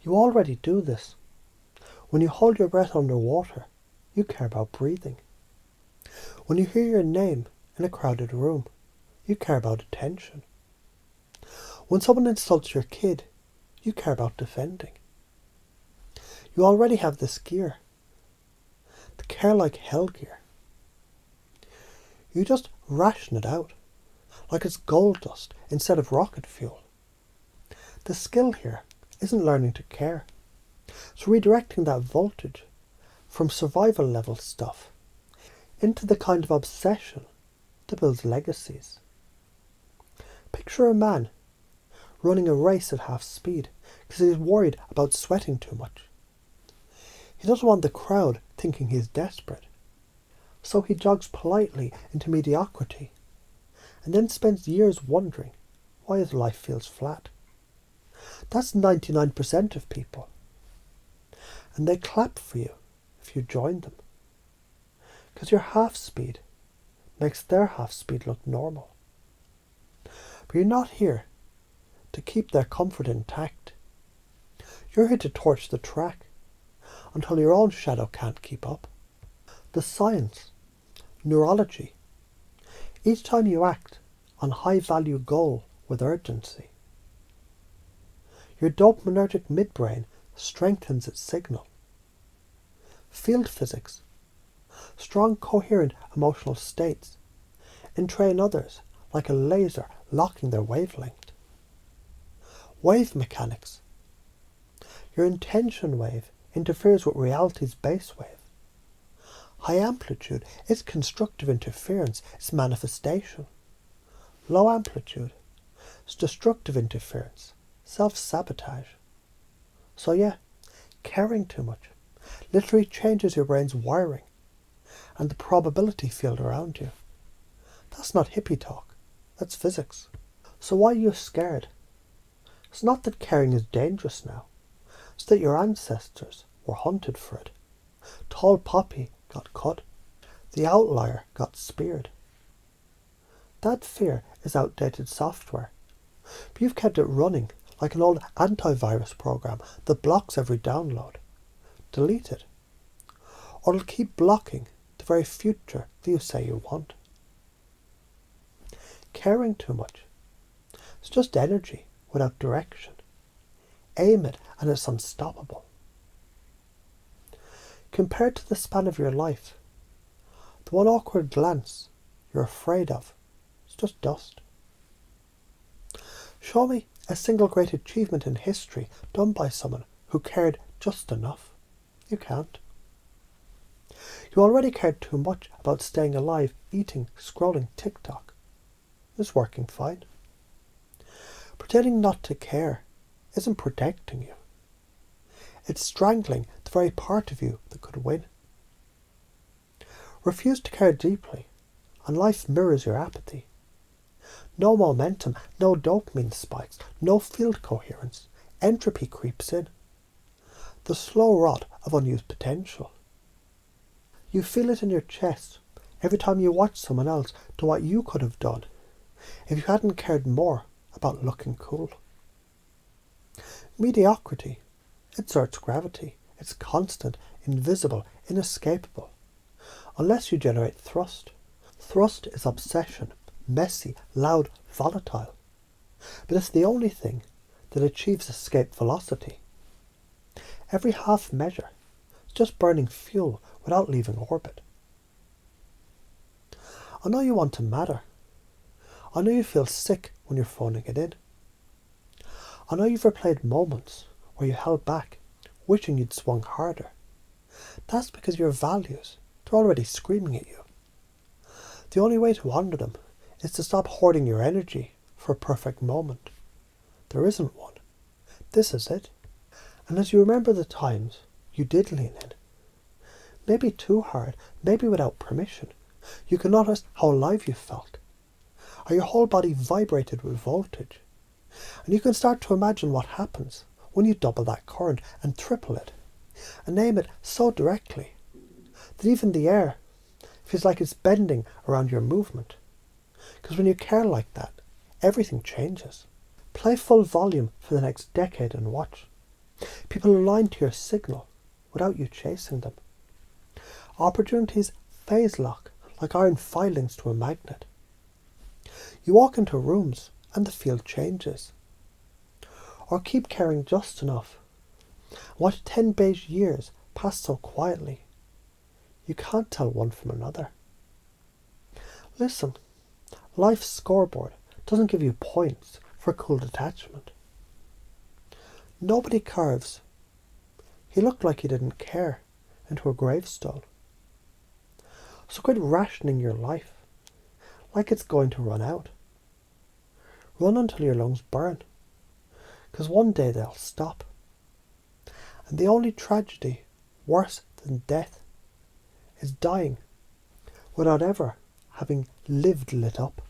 You already do this. When you hold your breath underwater, you care about breathing. When you hear your name in a crowded room, you care about attention. When someone insults your kid, you care about defending. You already have this gear, the care like hell gear. You just ration it out, like it's gold dust instead of rocket fuel. The skill here isn't learning to care. It's redirecting that voltage from survival level stuff into the kind of obsession that builds legacies. Picture a man running a race at half speed because he's worried about sweating too much. He doesn't want the crowd thinking he's desperate, so he jogs politely into mediocrity and then spends years wondering why his life feels flat. That's 99% of people, and they clap for you if you join them, because your half speed makes their half speed look normal. But you're not here to keep their comfort intact. You're here to torch the track until your own shadow can't keep up. The science, neurology. Each time you act on high-value goal with urgency, your dopaminergic midbrain strengthens its signal. Field physics. Strong, coherent emotional states entrain others like a laser locking their wavelength. Wave mechanics. Your intention wave interferes with reality's base wave. High amplitude is constructive interference, it's manifestation. Low amplitude is destructive interference, self-sabotage. So yeah, caring too much literally changes your brain's wiring and the probability field around you. That's not hippie talk, that's physics. So why are you scared? It's not that caring is dangerous now, it's that your ancestors were hunted for it. Tall poppy got cut, the outlier got speared. That fear is outdated software, but you've kept it running like an old antivirus program that blocks every download. Delete it, or it'll keep blocking the very future that you say you want. Caring too much. It's just energy without direction. Aim it and it's unstoppable. Compared to the span of your life, the one awkward glance you're afraid of is just dust. Show me a single great achievement in history done by someone who cared just enough. You can't. You already cared too much about staying alive, eating, scrolling TikTok. It's working fine. Pretending not to care isn't protecting you. It's strangling the very part of you that could win. Refuse to care deeply, and life mirrors your apathy. No momentum, no dopamine spikes, no field coherence. Entropy creeps in. The slow rot of unused potential. You feel it in your chest every time you watch someone else do what you could have done if you hadn't cared more about looking cool. Mediocrity exerts gravity. It's constant, invisible, inescapable. Unless you generate thrust. Thrust is obsession, messy, loud, volatile. But it's the only thing that achieves escape velocity. Every half measure is just burning fuel without leaving orbit. I know you want to matter. I know you feel sick when you're phoning it in. I know you've replayed moments where you held back, wishing you'd swung harder. That's because your values, they're already screaming at you. The only way to honour them is to stop hoarding your energy for a perfect moment. There isn't one. This is it. And as you remember the times you did lean in, maybe too hard, maybe without permission, you can notice how alive you felt, how your whole body vibrated with voltage. And you can start to imagine what happens when you double that current and triple it, and aim it so directly that even the air feels like it's bending around your movement. Because when you care like that, everything changes. Play full volume for the next decade and watch. People align to your signal without you chasing them. Opportunities phase lock like iron filings to a magnet. You walk into rooms and the field changes. Or keep caring just enough. Watch 10 beige years pass so quietly. You can't tell one from another. Listen, life's scoreboard doesn't give you points for cool detachment. Nobody carves "he looked like he didn't care" into a gravestone. So quit rationing your life like it's going to run out. Run until your lungs burn, because one day they'll stop. And the only tragedy worse than death is dying without ever having lived lit up.